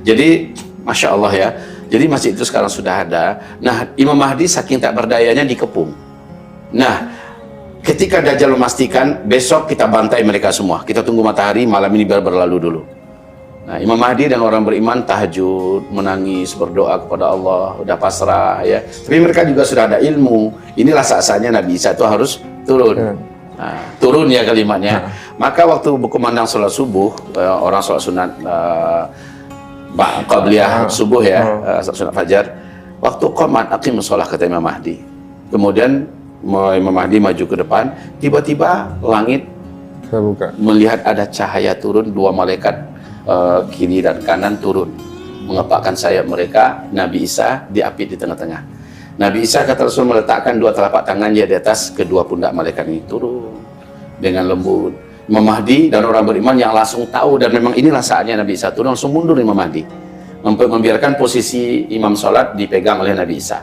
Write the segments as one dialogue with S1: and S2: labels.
S1: Jadi Masya Allah ya. Jadi masjid itu sekarang sudah ada. Nah, Imam Mahdi saking tak berdayanya dikepung. Nah, ketika Dajjal memastikan besok kita bantai mereka semua, kita tunggu matahari, malam ini biar berlalu dulu. Nah, Imam Mahdi dan orang beriman tahajud, menangis, berdoa kepada Allah, udah pasrah ya. Tapi mereka juga sudah ada ilmu. Inilah saat-saatnya Nabi Isa itu harus turun. Nah, turun ya kalimatnya. Maka waktu berkumandang sholat subuh, orang sholat sunat qabliyah subuh ya, sunat fajar. Waktu qomat aqim sholat kata Imam Mahdi. Kemudian Imam Mahdi maju ke depan, tiba-tiba langit
S2: terbuka,
S1: melihat ada cahaya turun, dua malaikat kiri dan kanan turun, mengepakkan sayap mereka. Nabi Isa diapit di tengah-tengah. Nabi Isa kata Rasul meletakkan dua telapak tangannya di atas kedua pundak malaikat ini, turun dengan lembut. Imam Mahdi dan orang beriman yang langsung tahu, dan memang inilah saatnya Nabi Isa turun, langsung mundur Imam Mahdi, membiarkan posisi imam sholat dipegang oleh Nabi Isa.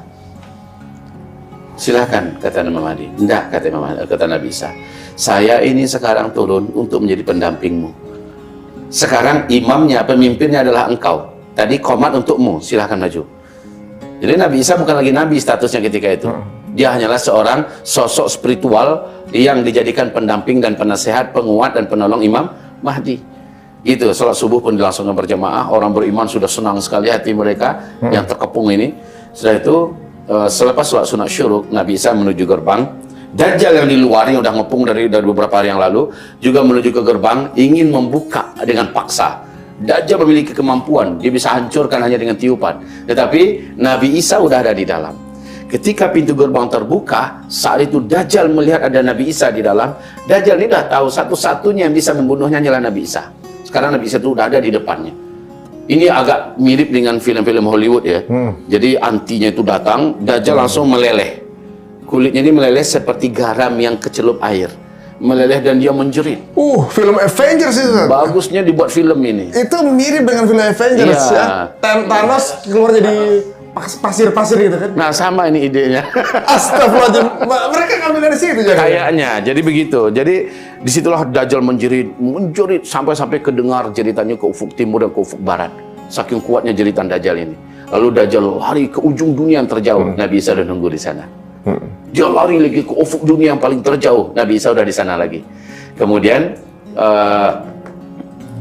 S1: Silakan, kata Imam Mahdi. Enggak, kata Nabi Isa, saya ini sekarang turun untuk menjadi pendampingmu. Sekarang imamnya, pemimpinnya adalah engkau. Tadi qomat untukmu, silahkan maju. Jadi Nabi Isa bukan lagi nabi statusnya ketika itu. Dia hanyalah seorang sosok spiritual yang dijadikan pendamping dan penasehat, penguat dan penolong Imam Mahdi. Itu sholat subuh pun dilangsungkan berjamaah. Orang beriman sudah senang sekali hati mereka yang terkepung ini. Setelah itu selepas sholat sunat syuruk, Nabi Isa menuju gerbang. Dajjal yang di luar yang udah ngepung dari beberapa hari yang lalu juga menuju ke gerbang, ingin membuka dengan paksa. Dajjal memiliki kemampuan, dia bisa hancurkan hanya dengan tiupan. Tetapi Nabi Isa udah ada di dalam. Ketika pintu gerbang terbuka, saat itu Dajjal melihat ada Nabi Isa di dalam. Dajjal ini dah tahu satu-satunya yang bisa membunuhnya adalah Nabi Isa. Sekarang Nabi Isa itu udah ada di depannya. Ini agak mirip dengan film-film Hollywood ya. Jadi antinya itu datang, Dajjal langsung meleleh. Kulitnya ini meleleh seperti garam yang kecelup air. Meleleh dan dia menjerit.
S2: Film Avengers itu.
S1: Bagusnya dibuat film ini.
S2: Itu mirip dengan film Avengers ya. Thanos keluar jadi pasir-pasir gitu kan.
S1: Nah, sama ini idenya.
S2: Astagfirullahaladzim. Mereka ngambil dari situ ya.
S1: Kayaknya. Jadi begitu. Jadi disitulah Dajjal menjerit sampai kedengar jeritannya ke ufuk timur dan ke ufuk barat. Saking kuatnya jeritan Dajjal ini. Lalu Dajjal lari ke ujung dunia yang terjauh. Nabi Isa udah nunggu di sana. Dia lari lagi ke ufuk dunia yang paling terjauh. Nabi Isa udah di sana lagi. Kemudian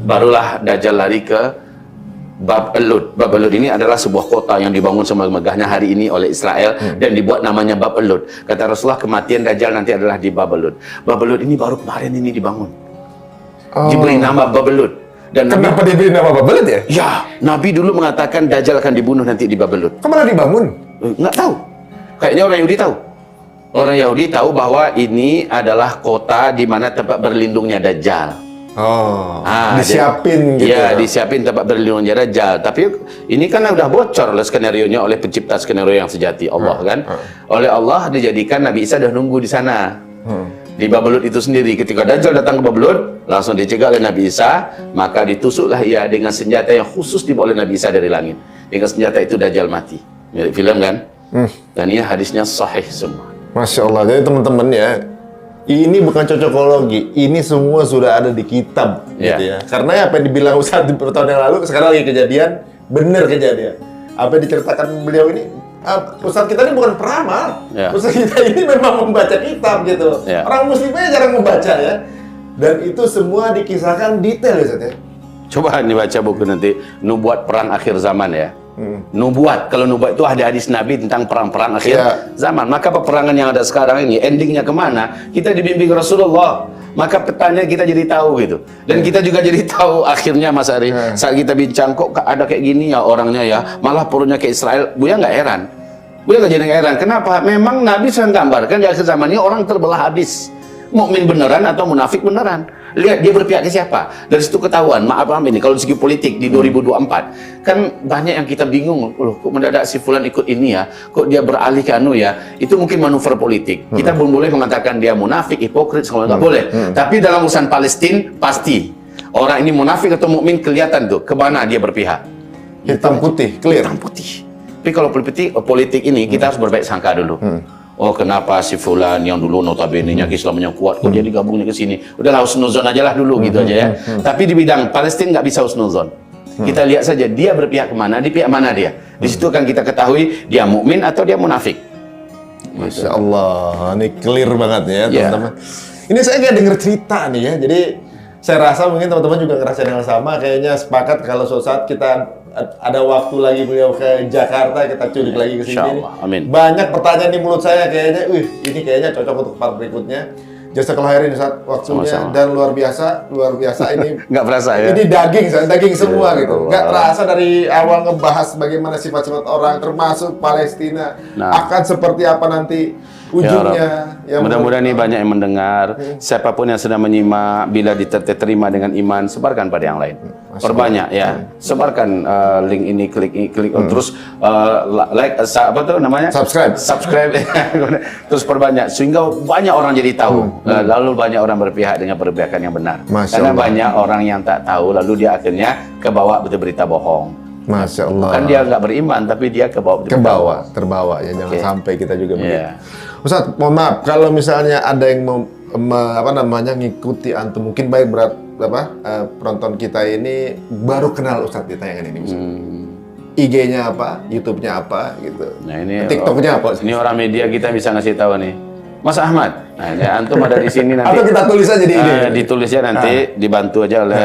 S1: barulah Dajjal lari ke Bab el-Lud. Bab el-Lud ini adalah sebuah kota yang dibangun semegahnya hari ini oleh Israel dan dibuat namanya Bab el-Lud. Kata Rasulullah, kematian Dajjal nanti adalah di Bab el-Lud. Bab el-Lud ini baru kemarin ini dibangun. Diberi nama Bab el-Lud. Dan
S2: kenapa diberi nama Bab el-Lud ya?
S1: Ya, Nabi dulu mengatakan Dajjal akan dibunuh nanti di Bab el-Lud.
S2: Kemana dibangun?
S1: Nggak tahu. Kayaknya orang Yahudi tahu. Orang Yahudi tahu bahwa ini adalah kota di mana tempat berlindungnya Dajjal.
S2: Disiapin gitu.
S1: Ya, disiapin tempat berlindungnya Dajjal. Tapi ini kan udah bocor oleh skenario-nya oleh pencipta skenario yang sejati, Allah kan. Oleh Allah dijadikan Nabi Isa udah nunggu di sana. Di Bab el-Lud itu sendiri. Ketika Dajjal datang ke Bab el-Lud, langsung dicegah oleh Nabi Isa, maka ditusuklah ia dengan senjata yang khusus dibawa oleh Nabi Isa dari langit. Dengan senjata itu Dajjal mati. Mirip film kan? Dan ini hadisnya sahih semua.
S2: Masya Allah. Jadi teman-teman ya, ini bukan cocokologi, ini semua sudah ada di kitab, gitu ya. Karena apa yang dibilang Ustadz di tahun yang lalu, sekarang lagi kejadian, benar kejadian. Apa yang diceritakan beliau ini, Ustadz kita ini bukan peramal, Ustadz kita ini memang membaca kitab gitu. Orang muslimnya jarang membaca ya. Dan itu semua dikisahkan detail ya Ustadz ya.
S1: Coba dibaca buku nanti, Nubuat Perang Akhir Zaman ya. Nubuat, kalau nubuat itu ada hadis Nabi tentang perang-perang akhir zaman. Maka peperangan yang ada sekarang ini endingnya kemana? Kita dibimbing Rasulullah, maka petanya kita jadi tahu gitu. Dan kita juga jadi tahu akhirnya Mas Ari. Saat kita bincang kok ada kayak gini ya orangnya ya, malah perutnya ke Israel. Buya nggak heran. Buya nggak jadi heran. Kenapa? Memang Nabi sedang gambarkan di akhir zaman ini orang terbelah habis. Mukmin beneran atau munafik beneran. Lihat dia berpihak ke siapa. Dari situ ketahuan. Maaf ini kalau segi politik di 2024 kan banyak yang kita bingung. Loh, kok mendadak si fulan ikut ini ya? Kok dia beralih ke anu ya? Itu mungkin manuver politik. Kita belum boleh mengatakan dia munafik, hipokrit, semua nggak boleh. Tapi dalam urusan Palestina pasti orang ini munafik atau mukmin kelihatan tuh kemana dia berpihak.
S2: Hitam putih, clear.
S1: Hitam putih. Tapi kalau politik ini kita harus berbaik sangka dulu. Oh, kenapa si fulan yang dulu notabene-nya Islamnya kuat, kok dia digabungnya ke sini? Udahlah husnuzon aja lah dulu gitu aja ya. Tapi di bidang Palestina nggak bisa husnuzon. Kita lihat saja dia berpihak kemana, di pihak mana dia. Di situ kan kita ketahui dia mukmin atau dia munafik.
S2: Masya Allah, ini clear banget ya
S1: Ya.
S2: teman-teman. Ini saya nggak denger cerita nih ya, jadi saya rasa mungkin teman-teman juga ngerasain yang sama. Kayaknya sepakat kalau suatu saat kita ada waktu lagi beliau ke Jakarta, kita culik lagi ke sini.
S1: Insyaallah, amin.
S2: Banyak pertanyaan di mulut saya kayaknya, ini kayaknya cocok untuk part berikutnya. Jazakallahu khairan Ustaz, waktunya
S1: Sama-sama.
S2: dan luar biasa ini.
S1: Nggak berasa ya?
S2: Ini daging semua
S1: Ya,
S2: gitu.
S1: Allah.
S2: Nggak terasa dari awal ngebahas bagaimana sifat-sifat orang, termasuk Palestina
S1: Nah.
S2: akan seperti apa nanti ujungnya.
S1: Ya, mudah-mudahan nih banyak yang mendengar. Siapapun yang sedang menyimak, bila diterima dengan iman, sebarkan pada yang lain. Perbanyak ya, sebarkan link ini, klik terus like, apa tuh namanya? Subscribe. Terus perbanyak sehingga banyak orang jadi tahu. Lalu banyak orang berpihak dengan perpihakan yang benar.
S2: Masya
S1: Karena
S2: Allah.
S1: banyak orang yang tak tahu, lalu dia akhirnya kebawa berita bohong.
S2: Masya Allah.
S1: Kan dia nggak beriman, tapi dia kebawa berita bohong.
S2: Terbawa ya, jangan
S1: Oke.
S2: sampai kita juga begitu.
S1: Iya.
S2: Ustaz, mohon maaf kalau misalnya ada yang mau ngikuti antum, mungkin baik berat penonton kita ini baru kenal Ustaz di tayangan ini misalnya. IG-nya apa, YouTube-nya apa gitu.
S1: Nah ini
S2: TikTok-nya apa?
S1: Ini orang media kita bisa ngasih tahu nih. Mas Ahmad, nah ini antum ada di sini nanti.
S2: Atau kita tulis aja di ini.
S1: Ditulisnya nanti dibantu aja oleh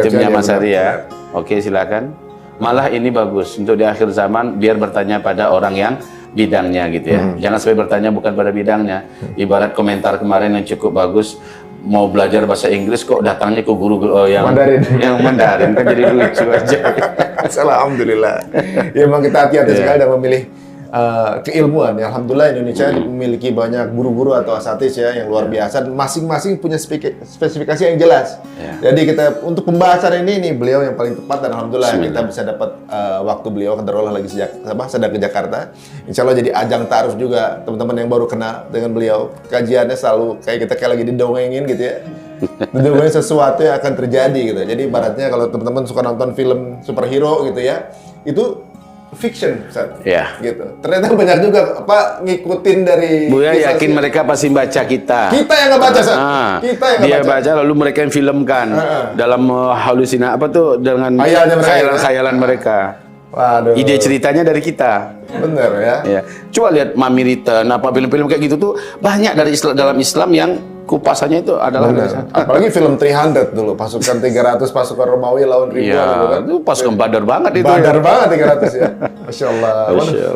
S1: timnya Mas Ari ya. Oke, silakan. Malah ini bagus untuk di akhir zaman biar bertanya pada orang yang bidangnya gitu ya. Jangan sampai bertanya bukan pada bidangnya. Ibarat komentar kemarin yang cukup bagus, mau belajar bahasa Inggris kok datangnya ke guru yang
S2: Mandarin.
S1: Yang Mandarin kan jadi lucu aja.
S2: Alhamdulillah. Ya, memang kita hati-hati sekali dalam memilih keilmuan. Ya, alhamdulillah Indonesia memiliki banyak guru-guru atau asatidz ya yang luar biasa. Dan masing-masing punya spesifikasi yang jelas. Jadi kita untuk pembahasan ini nih beliau yang paling tepat dan alhamdulillah kita bisa dapat waktu beliau kedarolah lagi sedang ke Jakarta. Insya Allah jadi ajang taruh juga teman-teman yang baru kenal dengan beliau. Kajiannya selalu kayak lagi didongengin gitu ya. Didongengin sesuatu yang akan terjadi gitu. Jadi ibaratnya kalau teman-teman suka nonton film superhero gitu ya, itu fiction, Ustaz.
S1: Ya.
S2: Gitu. Ternyata banyak juga ngikutin dari
S1: Buya
S2: kisah
S1: yakin
S2: sih.
S1: mereka pasti baca kita.
S2: Kita yang nggak baca, Ustaz. Kita yang nggak
S1: Dia
S2: baca.
S1: baca lalu mereka yang filmkan dalam halusina apa tuh dengan
S2: Khayalnya mereka.
S1: khayalan mereka.
S2: Waduh.
S1: Ide ceritanya dari kita.
S2: Bener ya.
S1: Ya. Coba lihat Mami Return, apa film-film kayak gitu tuh banyak dari dalam Islam yang kupasannya itu adalah
S2: Bener. Apalagi film 300 dulu, pasukan 300 pasukan Romawi lawan ribuan gitu
S1: Iya,
S2: kan.
S1: itu pasukan Badar banget itu.
S2: Badar banget 300 ya. Masya Allah.
S1: Masya Allah.